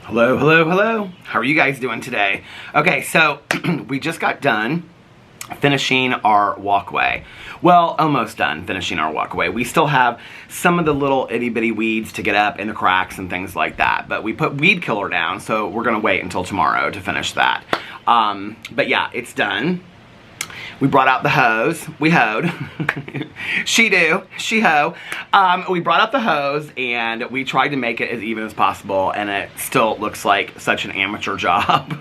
Hello, hello, hello. How are you guys doing today? Okay, so we just got done finishing our walkway. Well, almost done finishing our walkway. We still have some of the little itty bitty weeds to get up in the cracks and things like that, but we put weed killer down, so we're gonna wait until tomorrow to finish that. But yeah, it's done. We brought out the hose. We hoed. She do. She hoe. We brought out the hose and we tried to make it as even as possible, and it still looks like such an amateur job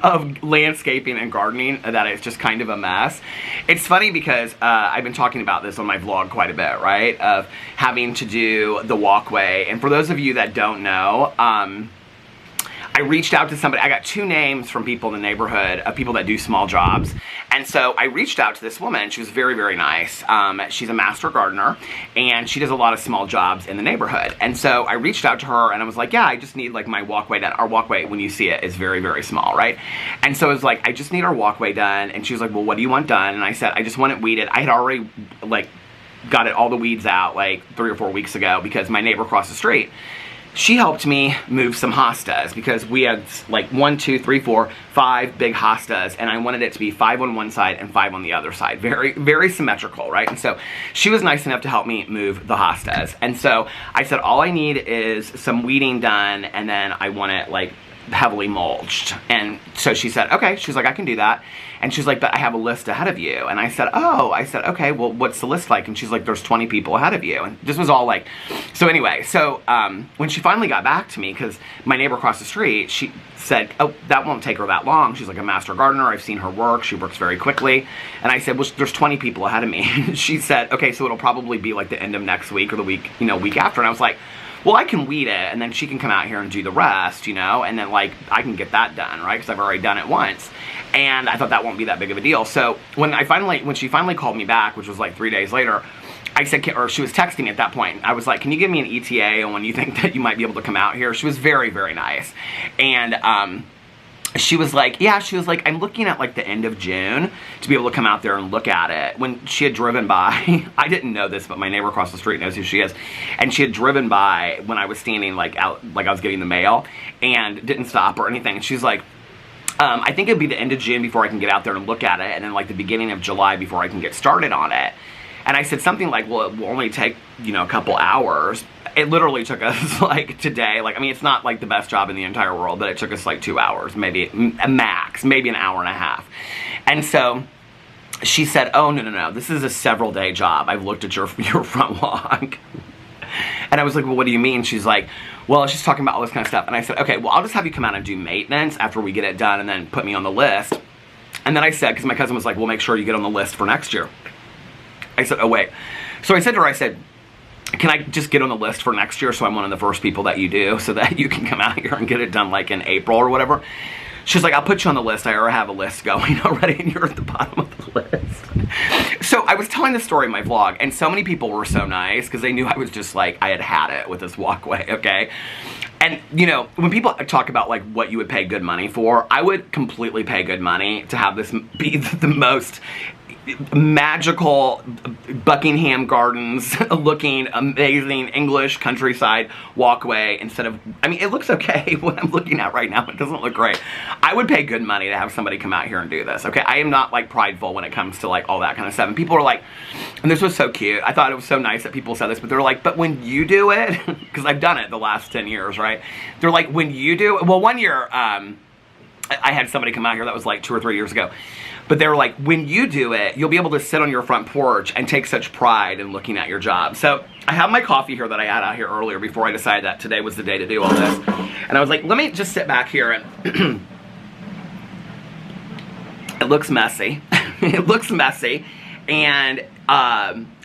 of landscaping and gardening that it's just kind of a mess. It's funny because I've been talking about this on my vlog quite a bit, right? Of having to do the walkway. And for those of you that don't know, I reached out to somebody. I got 2 names from people in the neighborhood of people that do small jobs. And so I reached out to this woman. She was very, very nice. She's a master gardener and she does a lot of small jobs in the neighborhood. And so I reached out to her and I was like, yeah, I just need like my walkway done. Our walkway, when you see it, is very, very small, right? And so I was like, I just need our walkway done. And she was like, well, what do you want done? And I said, I just want it weeded. I had already like got all the weeds out like 3 or 4 weeks ago because my neighbor across the street, she helped me move some hostas because we had like 1, 2, 3, 4, 5 big hostas, and I wanted it to be 5 on one side and 5 on the other side. Very, very symmetrical, right? And so she was nice enough to help me move the hostas. And so I said, all I need is some weeding done, and then I want it like heavily mulched. And so she said, okay. She's like, I can do that. And she's like, but I have a list ahead of you. And I said, oh. I said, okay, well, what's the list like? And she's like, there's 20 people ahead of you. And this was all like, so anyway, so when she finally got back to me, because my neighbor across the street, she said, oh, that won't take her that long. She's like a master gardener. I've seen her work. She works very quickly. And I said, well, there's 20 people ahead of me. She said, okay, so it'll probably be like the end of next week or the week, week after. And I was like, well, I can weed it, and then she can come out here and do the rest, and then, like, I can get that done, right, because I've already done it once, and I thought that won't be that big of a deal. So when she finally called me back, which was, like, 3 days later, I said, or she was texting me at that point, I was like, can you give me an ETA on when you think that you might be able to come out here? She was very, very nice, and, she was like, yeah, she was like, I'm looking at like the end of June to be able to come out there and look at it. When she had driven by, I didn't know this, but my neighbor across the street knows who she is. And she had driven by when I was standing like out, like I was getting the mail, and didn't stop or anything. And she's like, I think it'd be the end of June before I can get out there and look at it. And then like the beginning of July before I can get started on it. And I said something like, well, it will only take, a couple hours. It literally took us, like, today, like, I mean, it's not, like, the best job in the entire world, but it took us, like, 2 hours, maybe, a max, maybe an hour and a half. And so she said, oh, no, this is a several-day job. I've looked at your front lawn. And I was like, well, what do you mean? She's like, well, she's talking about all this kind of stuff. And I said, okay, well, I'll just have you come out and do maintenance after we get it done and then put me on the list. And then I said, because my cousin was like, well, make sure you get on the list for next year. I said, oh, wait. So I said to her, I said, can I just get on the list for next year so I'm one of the first people that you do so that you can come out here and get it done like in April or whatever? She's like, I'll put you on the list. I already have a list going already and you're at the bottom of the list. So I was telling this story in my vlog, and so many people were so nice because they knew I was just like, I had it with this walkway, okay? And, when people talk about like what you would pay good money for, I would completely pay good money to have this be the most magical Buckingham Gardens looking amazing English countryside walkway instead of, I mean, it looks okay what I'm looking at right now. It doesn't look great. I would pay good money to have somebody come out here and do this, okay? I am not like prideful when it comes to like all that kind of stuff. And people are like, and this was so cute. I thought it was so nice that people said this, but they're like, but when you do it, because I've done it the last 10 years, right? They're like, when you do it, well, one year, I had somebody come out here that was like 2 or 3 years ago. But they were like, when you do it, you'll be able to sit on your front porch and take such pride in looking at your job. So I have my coffee here that I had out here earlier before I decided that today was the day to do all this. And I was like, let me just sit back here and it looks messy. It looks messy. And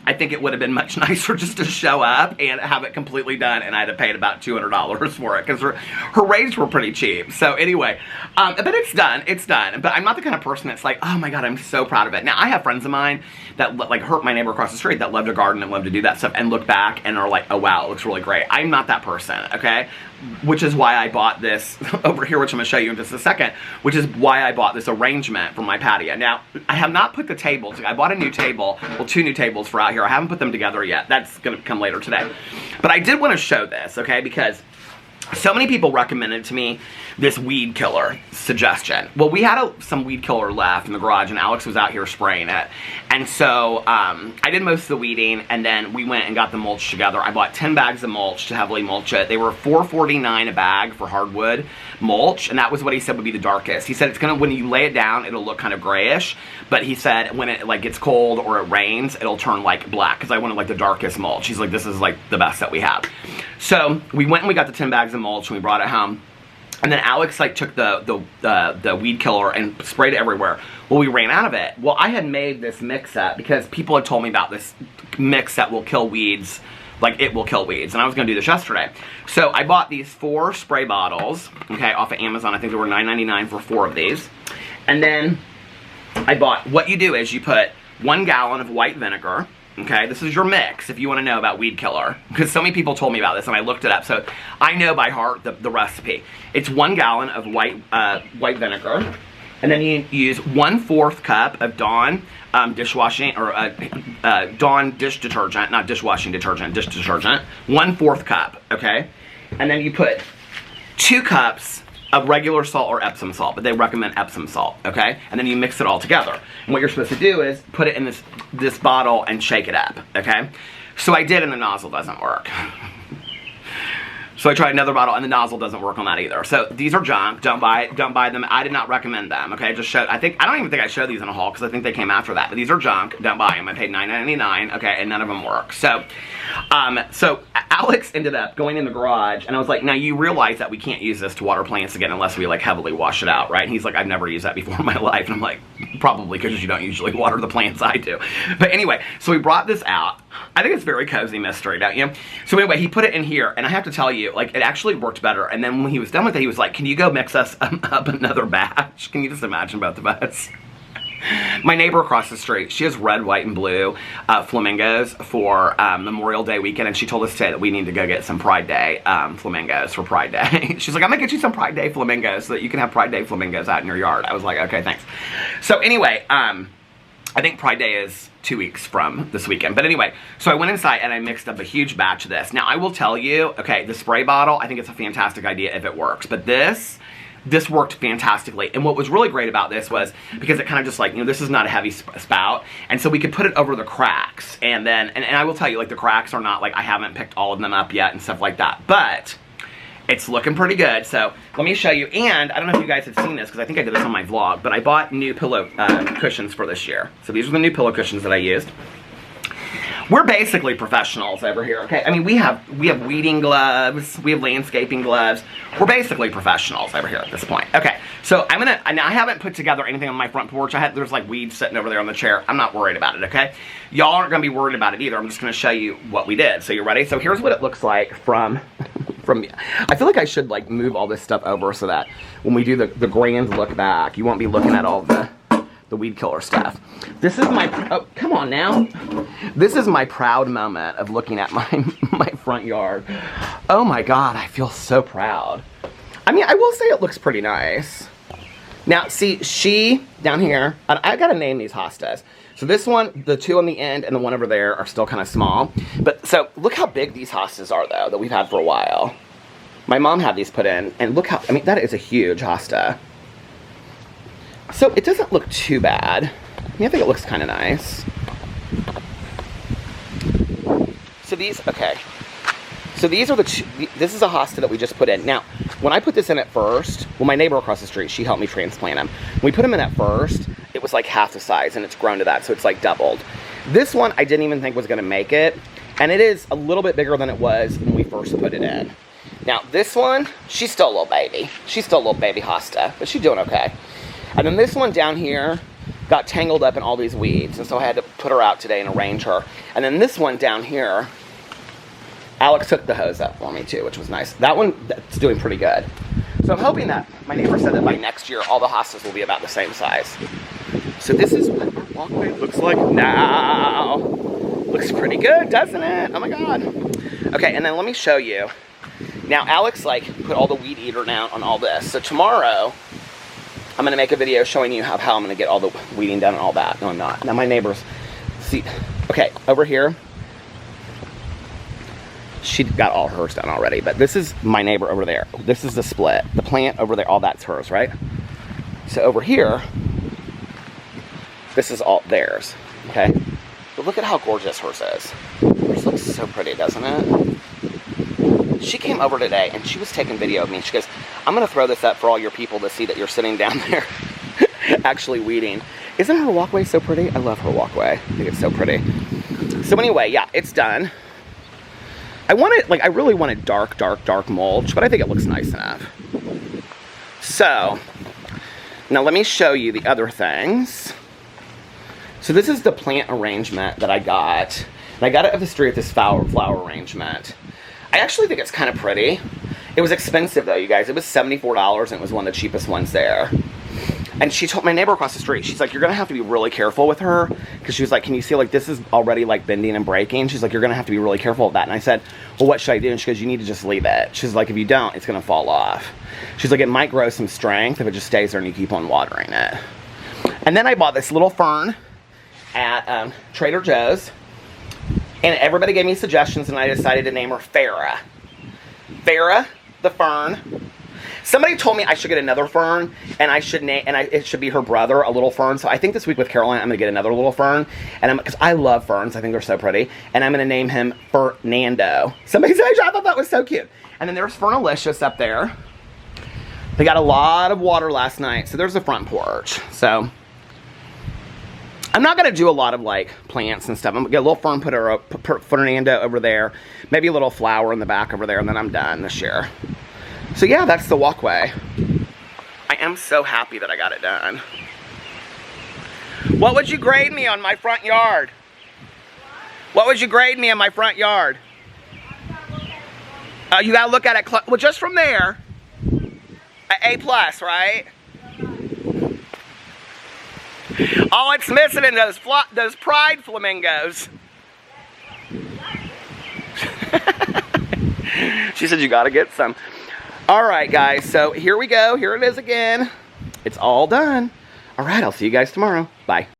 I think it would have been much nicer just to show up and have it completely done, and I'd have paid about $200 for it because her rates were pretty cheap. So anyway, but it's done. But I'm not the kind of person that's like, oh my god, I'm so proud of it. Now I have friends of mine that like my neighbor across the street that love to garden and love to do that stuff and look back and are like, oh wow, it looks really great. I'm not that person, okay? Which is why I bought this over here, which I'm going to show you in just a second, which is why I bought this arrangement for my patio. Now, I have not put the tables, I bought a new table, well, 2 new tables for out here. I haven't put them together yet. That's going to come later today. But I did want to show this, okay, because So many people recommended to me this weed killer suggestion. Well, we had some weed killer left in the garage, and Alex was out here spraying it. And so I did most of the weeding, and then we went and got the mulch together. I bought 10 bags of mulch to heavily mulch it. They were $4.49 a bag for hardwood mulch, and that was what he said would be the darkest. He said it's gonna, when you lay it down, it'll look kind of grayish, but he said when it like gets cold or it rains, it'll turn like black, because I wanted like the darkest mulch. He's like, this is like the best that we have. So we went and we got the 10 bags of mulch, and we brought it home. And then Alex like took the weed killer and sprayed it everywhere. Well, we ran out of it. Well, I had made this mix up because people had told me about this mix that will kill weeds. Like, it will kill weeds. And I was going to do this yesterday. So I bought these 4 spray bottles, okay, off of Amazon. I think they were $9.99 for 4 of these. And then I bought, what you do is you put 1 gallon of white vinegar. Okay, this is your mix if you want to know about weed killer, because so many people told me about this and I looked it up, so I know by heart the recipe. It's 1 gallon of white vinegar, and then you use 1/4 cup of Dawn dishwashing, or Dawn dish detergent, not dishwashing detergent, dish detergent, 1/4 cup, okay? And then you put 2 cups of regular salt or Epsom salt, but they recommend Epsom salt, okay? And then you mix it all together. And what you're supposed to do is put it in this bottle and shake it up, okay? So I did, and the nozzle doesn't work. So I tried another bottle, and the nozzle doesn't work on that either. So these are junk. Don't buy them. I did not recommend them. Okay, I don't even think I showed these in a haul because I think they came after that. But these are junk. Don't buy them. I paid $9.99. Okay, and none of them work. So, so Alex ended up going in the garage, and I was like, "Now you realize that we can't use this to water plants again unless we like heavily wash it out, right?" And he's like, "I've never used that before in my life." And I'm like, "Probably because you don't usually water the plants I do." But anyway, so we brought this out. I think it's very cozy mystery, don't you? So anyway, he put it in here, and I have to tell you, like, it actually worked better. And then when he was done with it, he was like, "Can you go mix us up another batch?" Can you just imagine both of us? My neighbor across the street, she has red, white, and blue flamingos for Memorial Day weekend, and she told us today that we need to go get some Pride Day flamingos for Pride Day. She's like, "I'm gonna get you some Pride Day flamingos so that you can have Pride Day flamingos out in your yard." I was like, "Okay, thanks." So anyway, I think Pride Day is 2 weeks from this weekend. But anyway, so I went inside and I mixed up a huge batch of this. Now, I will tell you, okay, the spray bottle, I think it's a fantastic idea if it works. But this worked fantastically. And what was really great about this was, because it kind of just like, you know, this is not a heavy spout. And so we could put it over the cracks. And then, and I will tell you, like, the cracks are not, like, I haven't picked all of them up yet and stuff like that. But it's looking pretty good. So let me show you. And I don't know if you guys have seen this, because I think I did this on my vlog, but I bought new pillow cushions for this year. So these are the new pillow cushions that I used. We're basically professionals over here, okay? I mean, we have weeding gloves, we have landscaping gloves. We're basically professionals over here at this point. Okay, so now I haven't put together anything on my front porch. There's like weeds sitting over there on the chair. I'm not worried about it, okay? Y'all aren't gonna be worried about it either. I'm just gonna show you what we did. So you ready? So here's what it looks like from I feel like I should like move all this stuff over so that when we do the grand look back, you won't be looking at all the weed killer stuff. This is my, oh, come on now. This is my proud moment of looking at my front yard. Oh my God, I feel so proud. I mean, I will say it looks pretty nice. Now, see, she, down here, I gotta name these hostas. So this one, the 2 on the end, and the one over there are still kind of small. But, so, look how big these hostas are, though, that we've had for a while. My mom had these put in, and look how, I mean, that is a huge hosta. So, it doesn't look too bad. I mean, I think it looks kind of nice. So these, okay. So these are this is a hosta that we just put in. Now, when I put this in at first, well, my neighbor across the street, she helped me transplant them. When we put them in at first, it was like half the size, and it's grown to that, so it's like doubled. This one, I didn't even think was gonna make it, and it is a little bit bigger than it was when we first put it in. Now, this one, she's still a little baby. She's still a little baby hosta, but she's doing okay. And then this one down here got tangled up in all these weeds, and so I had to put her out today and arrange her. And then this one down here, Alex took the hose up for me too, which was nice. That one, that's doing pretty good. So I'm hoping that, my neighbor said that by next year, all the hostas will be about the same size. So this is what our walkway looks like now. Looks pretty good, doesn't it? Oh my God. Okay, and then let me show you. Now, Alex, like, put all the weed eater down on all this. So tomorrow, I'm gonna make a video showing you how I'm gonna get all the weeding done and all that. No, I'm not. Now my neighbors, see, okay, over here. She got all hers done already, but this is my neighbor over there. This is the split. The plant over there, all that's hers, right? So over here, this is all theirs, okay? But look at how gorgeous hers is. Hers looks so pretty, doesn't it? She came over today and she was taking video of me. She goes, I'm gonna throw this up for all your people to see that you're sitting down there actually weeding. Isn't her walkway so pretty? I love her walkway. I think it's so pretty. So anyway, yeah, it's done. I really wanted dark mulch, but I think it looks nice enough. So, now let me show you the other things. So this is the plant arrangement that I got. And I got it at the street at this flower arrangement. I actually think it's kind of pretty. It was expensive though, you guys. It was $74 and it was one of the cheapest ones there. And she told my neighbor across the street, she's like, you're gonna have to be really careful with her. Because she was like, can you see like this is already like bending and breaking? She's like, you're gonna have to be really careful with that. And I said, well, what should I do? And she goes, you need to just leave it. She's like, if you don't, it's gonna fall off. She's like, it might grow some strength if it just stays there and you keep on watering it. And then I bought this little fern at Trader Joe's. And everybody gave me suggestions and I decided to name her Farrah. Farrah, the fern. Somebody told me I should get another fern, and I should it should be her brother, a little fern. So I think this week with Caroline, I'm gonna get another little fern, and because I love ferns, I think they're so pretty, and I'm gonna name him Fernando. Somebody said I thought that was so cute. And then there's Fernalicious up there. They got a lot of water last night, so there's the front porch. So I'm not gonna do a lot of like plants and stuff. I'm gonna get a little fern, put Fernando over there, maybe a little flower in the back over there, and then I'm done this year. So yeah, that's the walkway. I am so happy that I got it done. What would you grade me on my front yard? What would you grade me on my front yard? You gotta look at it, well, just from there. A+, right? All it's missing in those pride flamingos. She said you gotta get some. All right, guys, so here we go. Here it is again. It's all done. All right, I'll see you guys tomorrow. Bye.